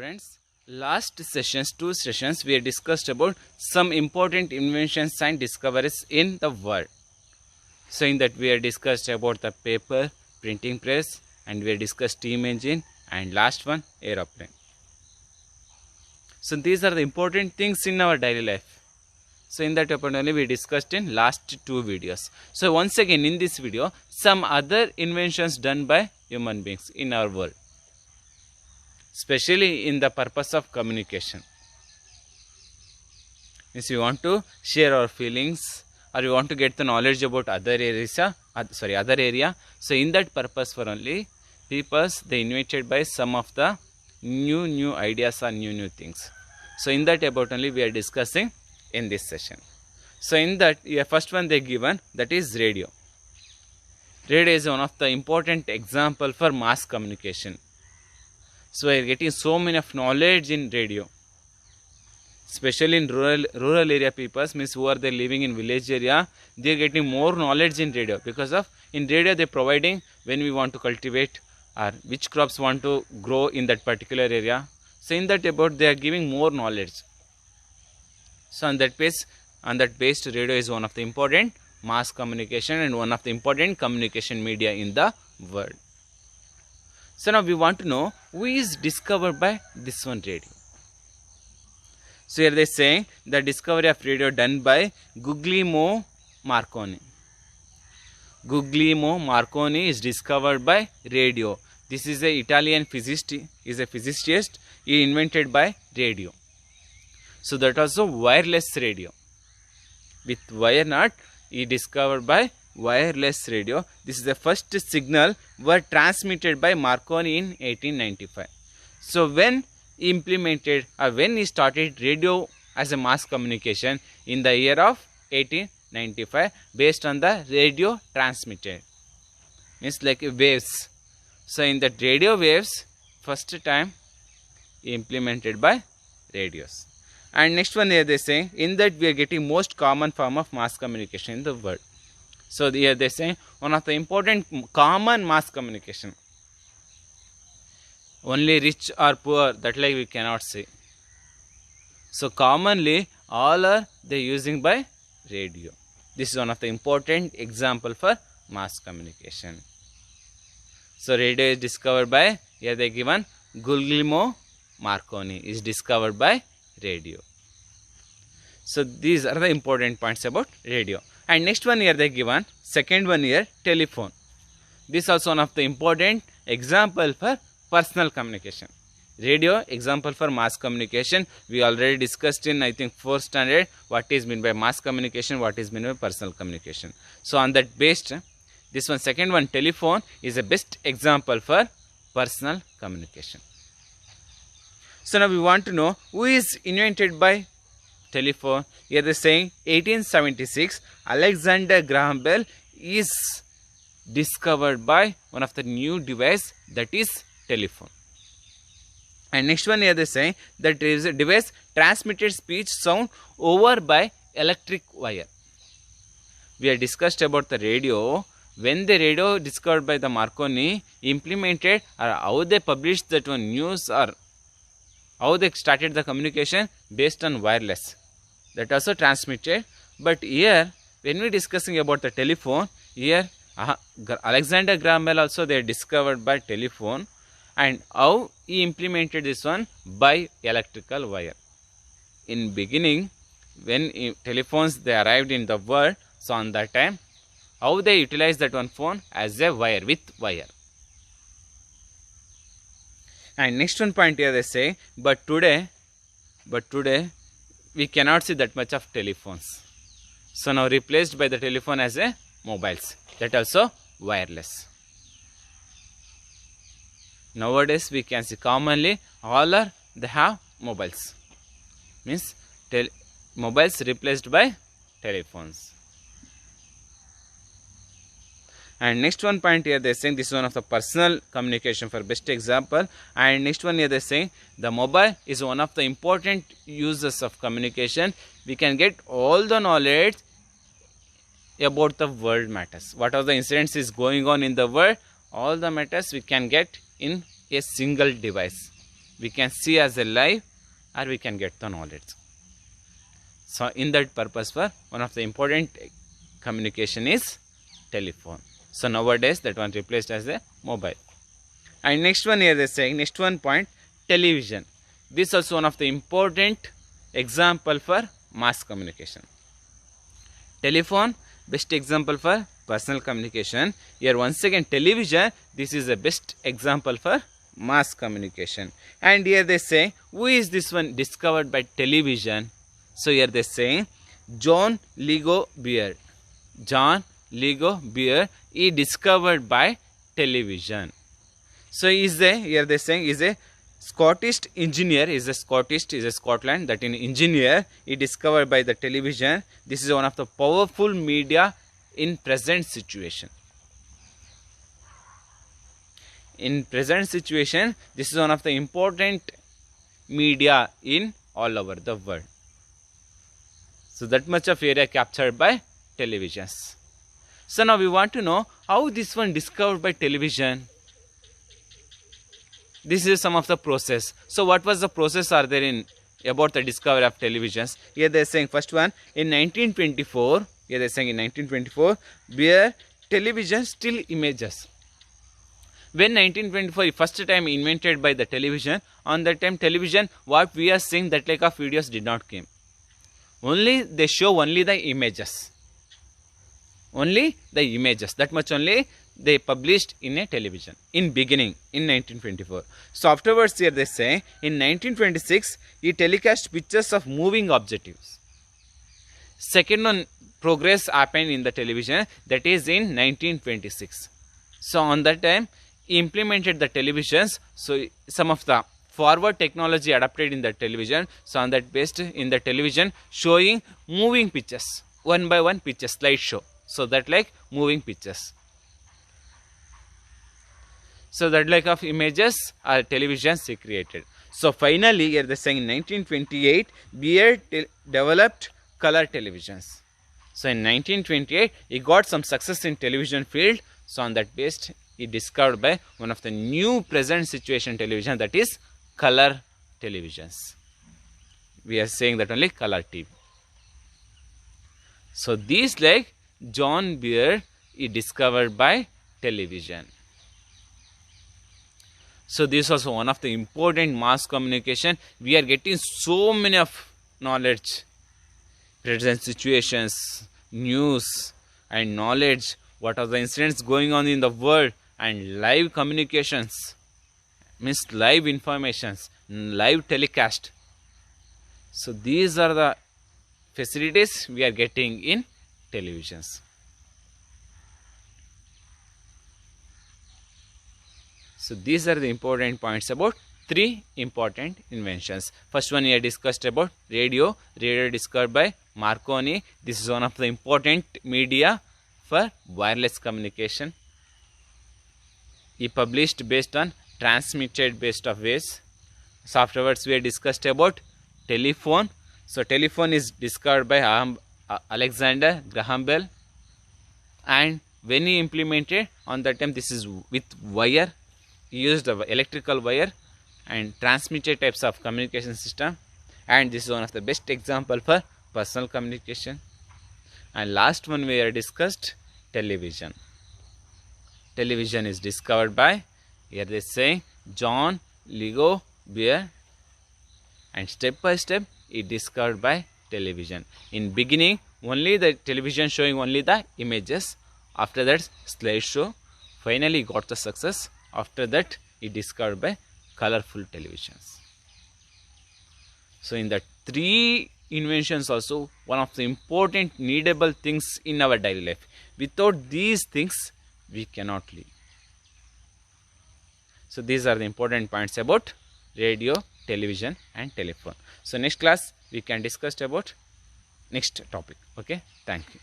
friends, last sessions, 2 sessions, we discussed about some important inventions and discoveries in the world. So in that we have discussed about the paper, printing press, and we have discussed steam engine, and last one, aeroplane. So these are the important things in our daily life. So in that only we discussed in last 2 videos. So once again in this video, some other inventions done by human beings in our world, especially in the purpose of communication. Means we want to share our feelings, or we want to get the knowledge about other area. So in that purpose for only peoples, they invented by some of the new ideas or new things. So in that about only we are discussing in this session. So in that, first one they given, that is radio. Radio is one of the important example for mass communication. So we are getting so many of knowledge in radio, especially in rural area people, means who are they living in village area, they are getting more knowledge in radio, because of in radio they are providing when we want to cultivate or which crops want to grow in that particular area. So in that about they are giving more knowledge. So on that based radio is one of the important mass communication and one of the important communication media in the world. So now we want to know who is discovered by this one radio. So here they saying the discovery of radio done by Guglielmo Marconi. Guglielmo Marconi is discovered by radio. This is a Italian physicist. He invented by radio. So that also wireless radio. With wire not, he discovered by wireless radio. This is the first signal were transmitted by Marconi in 1895. So when he implemented or when he started radio as a mass communication in the year of 1895 based on the radio transmitted, means like waves. So in that radio waves first time implemented by radios. And next one here they say in that we are getting most common form of mass communication in the world. So here they say one of the important common mass communication. Only rich or poor, that like we cannot say. So commonly all are they using by radio. This is one of the important example for mass communication. So radio is discovered by, here they given Guglielmo Marconi is discovered by radio. So these are the important points about radio. And next one here they given, second one here, telephone. This is also one of the important example for personal communication. Radio example for mass communication. We already discussed in I think 4th standard what is meant by mass communication, what is meant by personal communication. So on that based, this one second one, telephone, is the best example for personal communication. So now we want to know who is invented by telephone. Here they are saying 1876 Alexander Graham Bell is discovered by one of the new device, that is telephone. And next one here they say that is a device transmitted speech sound over by electric wire. We have discussed about the radio. When the radio discovered by the Marconi implemented, or how they published that one news, or how they started the communication based on wireless, that also transmitted. But here when we discussing about the telephone, here Alexander Graham Bell also they discovered by telephone, and how he implemented this one by electrical wire. In beginning when telephones they arrived in the world, so on that time how they utilized that one phone as a wire, with wire. And next one point here they say, but today we cannot see that much of telephones. So now replaced by the telephone as a mobiles, that also wireless. Nowadays we can see commonly all are they have mobiles, means mobiles replaced by telephones. And next one point here they are saying this is one of the personal communication for best example. And next one here they are saying the mobile is one of the important uses of communication. We can get all the knowledge about the world matters. What are the incidents is going on in the world, all the matters we can get in a single device. we can see as a live or we can get the knowledge. So in that purpose for one of the important communication is telephone. So nowadays that one replaced as a mobile. And next one here they saying, next one point, television. This also one of the important example for mass communication. Telephone, best example for personal communication. Here once again television, this is the best example for mass communication. And here they say, who is this one discovered by television? So here they say John Lego Beard. John Lego Beard is discovered by television. So is a, here they saying is a Scottish engineer, is a Scotland, that in engineer is discovered by the television. This is one of the powerful media in present situation. In present situation, this is one of the important media in all over the world. So that much of area captured by televisions. So now we want to know how this one discovered by television. This is some of the process. So what was the process are there in about the discovery of televisions? Here they are saying first one in 1924. Here they are saying in 1924, where television still images. When 1924 first time invented by the television, on that time television what we are seeing that like of videos did not came. Only they show only the images. Only the images. That much only they published in a television in beginning in 1924. So afterwards here they say in 1926 he telecast pictures of moving objectives. Second one progress happened in the television, that is in 1926. So on that time he implemented the televisions. So some of the forward technology adapted in the television. So on that based in the television showing moving pictures, one by one pictures, slide show. So that like moving pictures. So that like of images are televisions he created. So finally here they saying in 1928 Beard developed color televisions. So in 1928 he got some success in television field. So on that based he discovered by one of the new present situation television, that is color televisions. We are saying that only color TV. So these like John Beard is discovered by television. So this is also one of the important mass communication. We are getting so many of knowledge, present situations, news and knowledge, what are the incidents going on in the world, and live communications, means live informations, live telecast. So these are the facilities we are getting in televisions. So these are the important points about three important inventions. First one here discussed about radio. Radio discovered by Marconi. This is one of the important media for wireless communication. He published based on transmitted based of waves. So afterwards we discussed about telephone. So telephone is discovered by Alexander Graham Bell, and when he implemented on that time, this is with wire. He used the electrical wire and transmitted types of communication system, and this is one of the best example for personal communication. And last one we are discussed television. Television is discovered by, here they say, John Lego Beard, and step by step it discovered by television. In beginning only the television showing only the images, after that slideshow, finally got the success. After that it discovered by colorful televisions. So in the three inventions also one of the important needable things in our daily life. Without these things we cannot live. So these are the important points about radio, television and telephone. So next class we can discuss about next topic. Okay, thank you.